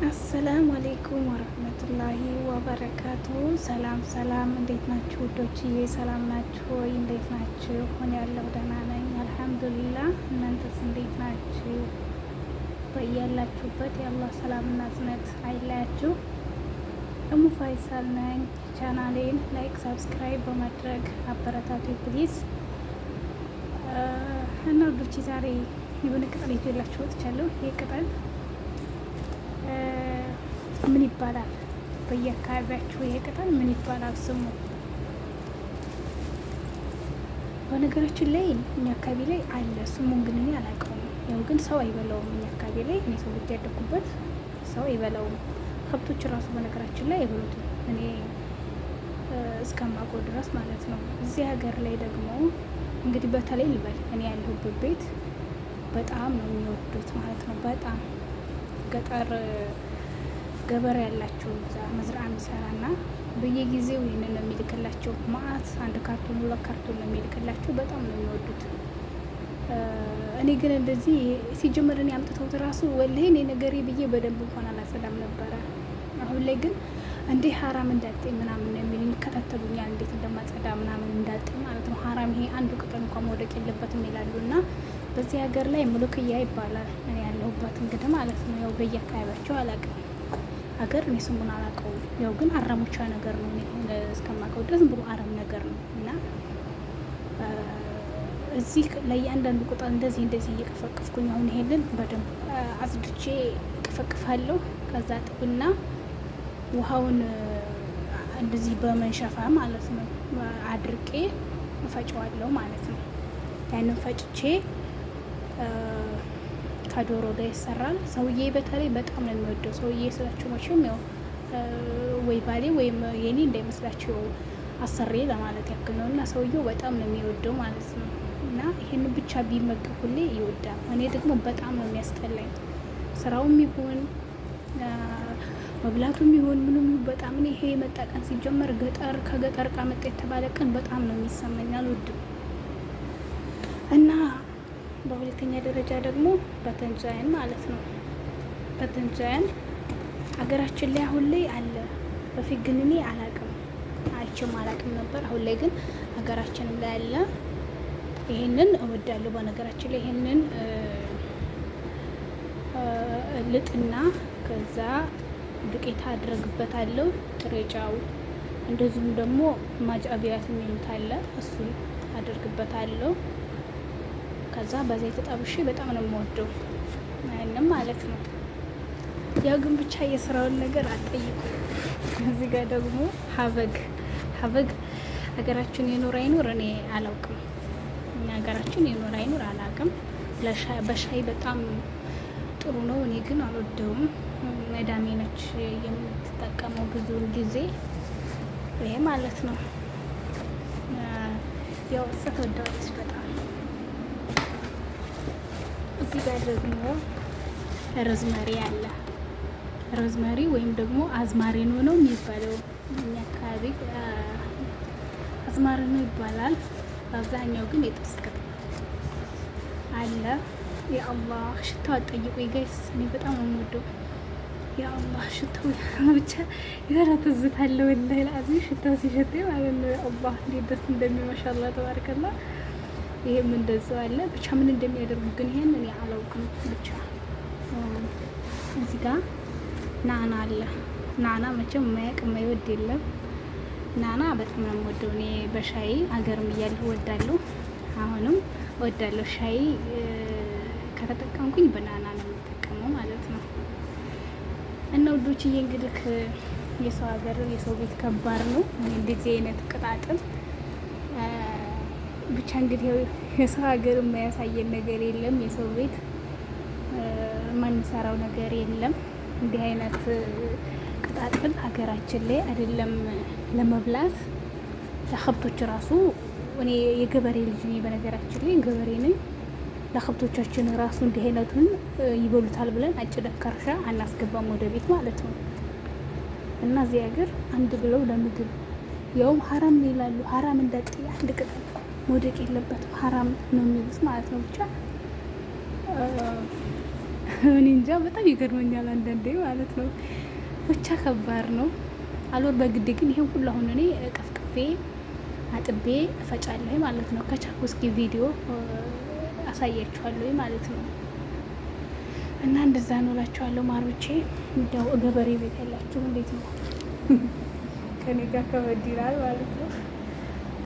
አሰላሙ አሌይኩም ወረህመቱላሂ ወበረካቱ። ሰላም ሰላም፣ እንዴት ናችሁ ውዶችዬ? ሰላም ናችሁ ወይ? እንዴት ናችሁ? ሆን ያለው ደህና ነኝ አልሐምዱሊላህ። እናንተስ እንዴት ናችሁ? በያላችሁበት የአላህ ሰላምና እዝነት አይለያችሁ። እሙ ፋይሳል ነኝ። ቻናሌን ላይክ፣ ሰብስክራይብ በማድረግ አበረታቱ ፕሊዝ። እና ውዶች ዛሬ የሆነ ቅጠል ይዤላችሁ ወጥቻለሁ። ይህ ቅጠል ምን ይባላል? በየአካባቢያችሁ ይሄ ቅጠል ምን ይባላል ስሙ? በነገራችን ላይ እኛ አካባቢ ላይ አለ ስሙን ግን እኔ አላውቀውም። ያው ግን ሰው አይበላውም። እኛ አካባቢ ላይ እኔ ሰው ልጅ ያደኩበት ሰው አይበላውም። ከብቶች ራሱ በነገራችን ላይ አይበሉትም፣ እኔ እስከማውቀው ድረስ ማለት ነው። እዚህ ሀገር ላይ ደግሞ እንግዲህ በተለይ ልበል እኔ ያለሁበት ቤት በጣም ነው የሚወዱት ማለት ነው። በጣም ገጠር ገበሬ ያላቸው እዛ መዝራ የሚሰራና በየጊዜው ይህንን ነው የሚልክላቸው። ማአት አንድ ካርቶን ሁለት ካርቶን ነው የሚልክላቸው። በጣም ነው የሚወዱት። እኔ ግን እንደዚህ ሲጀመር እኔ አምጥተውት ራሱ ወላሂ እኔ ነገሬ ብዬ በደንብ እንኳን አላጸዳም ነበረ። አሁን ላይ ግን እንዴ ሀራም እንዳልጠኝ ምናምን ነው የሚል ይከታተሉኛል፣ እንዴት እንደማጸዳ ምናምን እንዳልጠኝ ማለት ነው። ሀራም ይሄ አንዱ ቅጠል እንኳን መውደቅ የለበትም ይላሉ። እና በዚህ ሀገር ላይ ሙሉክያ ይባላል። እኔ ያለሁበት እንግዲህ ማለት ነው። ያው በየአካባቢያቸው አላውቅም ሀገር እኔ ስሙን አላውቀውም። ያው ግን አረሞቻ ነገር ነው እስከማውቀው ድረስ ብሎ አረም ነገር ነው። እና እዚህ ለእያንዳንዱ ቅጠል እንደዚህ እየቀፈቀፍኩኝ አሁን ይሄንን በደንብ አጽድቼ እቀፈቅፋለሁ። ከዛ ጥብና ውሃውን እንደዚህ በመንሸፋ ማለት ነው አድርቄ እፈጨዋለሁ ማለት ነው። ያንን ፈጭቼ ከዶሮ ጋር ይሰራል። ሰውዬ በተለይ በጣም ነው የሚወደው። ሰውዬ ስላችሁ መቼም ያው ወይ ባሌ ወይም የኔ እንዳይመስላችሁ አሰሬ ለማለት ያክል ነው። እና ሰውዬው በጣም ነው የሚወደው ማለት ነው። እና ይህን ብቻ ቢመገብ ሁሌ ይወዳል። እኔ ደግሞ በጣም ነው የሚያስጠላኝ። ስራውም ይሁን መብላቱም ይሁን ምንም ይሁን በጣም እኔ ይሄ የመጣ ቀን ሲጀመር ከገጠር ዕቃ መጣ የተባለ ቀን በጣም ነው የሚሰማኝ፣ አልወድም። እና በሁለተኛ ደረጃ ደግሞ በተንጃያን ማለት ነው። በተንጃያን ሀገራችን ላይ አሁን ላይ አለ። በፊት ግን እኔ አላቅም አይቼም አላቅም ነበር። አሁን ላይ ግን ሀገራችንም ላይ አለ። ይሄንን እወዳለሁ። በነገራችን ላይ ይሄንን ልጥና ከዛ ዱቄት አድርግበታለሁ፣ ጥሬ ጨው፣ እንደዚሁም ደግሞ ማጃቢያት የሚሉት አለ፣ እሱን አድርግበታለሁ። ከዛ በዘይት ተጠብሼ በጣም ነው የምወደው አይንም ማለት ነው። ያው ግን ብቻ የስራውን ነገር አልጠይቁ። እዚህ ጋር ደግሞ ሀበግ ሀገራችን የኖር አይኖር እኔ አላውቅም። እኛ ሀገራችን የኖር አይኖር አላውቅም። በሻይ በጣም ጥሩ ነው። እኔ ግን አልወደውም። መዳሜ ነች የምትጠቀመው ብዙውን ጊዜ ይሄ ማለት ነው። ያው እሷ ተወዳለች በጣም። እዚህ ጋር ደግሞ ሮዝመሪ አለ። ሮዝመሪ ወይም ደግሞ አዝማሪኖ ነው የሚባለው። እኛ አካባቢ አዝማሪኖ ይባላል። በአብዛኛው ግን የጥብስ ቅጠል አለ። የአላህ ሽታው አትጠይቁኝ ጋይስ፣ እኔ በጣም ነው የምወደው። የአላህ ሽታው ብቻ የሆነ ትዝታ አለው ወላሂ ለአዚም ሽታው ሲሸተኝ ማለት ነው። የአላህ እንዴት ደስ እንደሚል ማሻአላህ ተባረከላ። ይሄም እንደዛው አለ። ብቻ ምን እንደሚያደርጉ ግን ይሄን እኔ አላውቅም። ብቻ እዚህ ጋር ናና አለ። ናና መቼም የማያውቅ የማይወድ የለም። ናና በጣም ነው የምወደው እኔ። በሻይ ሀገርም እያለሁ እወዳለሁ፣ አሁንም እወዳለሁ። ሻይ ከተጠቀምኩኝ በናና ነው የምጠቀመው ማለት ነው። እና ውዶችዬ እንግዲህ የሰው ሀገር የሰው ቤት ከባድ ነው። እንደዚህ አይነት ቅጣጥል ብቻ እንግዲህ የሰው ሀገር የማያሳየን ነገር የለም። የሰው ቤት ማንሰራው ነገር የለም። እንዲህ አይነት ቅጣጥል ሀገራችን ላይ አይደለም ለመብላት ለከብቶች ራሱ። እኔ የገበሬ ልጅ ነኝ፣ በነገራችን ላይ ገበሬ ነኝ። ለከብቶቻችን ራሱ እንዲህ አይነቱን ይበሉታል ብለን አጭደን ከርሻ አናስገባም ወደ ቤት ማለት ነው። እና እዚህ ሀገር አንድ ብለው ለምግብ ያውም ሀራም ነው ይላሉ። ሀራም እንዳጥ አንድ ቅጠል መውደቅ የለበትም ሀራም ነው የሚሉት ማለት ነው። ብቻ እኔ እንጃ በጣም ይገርመኛል አንዳንዴ ማለት ነው። ብቻ ከባድ ነው። አልወር በግድ ግን ይሄን ሁሉ አሁን እኔ ቀፍቅፌ አጥቤ እፈጫለሁ ማለት ነው። ከቻልኩ እስኪ ቪዲዮ አሳያችኋለሁ ማለት ነው። እና እንደዛ ነው እላችኋለሁ ማሮቼ። እንደው ገበሬ ቤት ያላችሁ እንዴት ነው? ከኔ ጋር ከበድ ይላል ማለት ነው።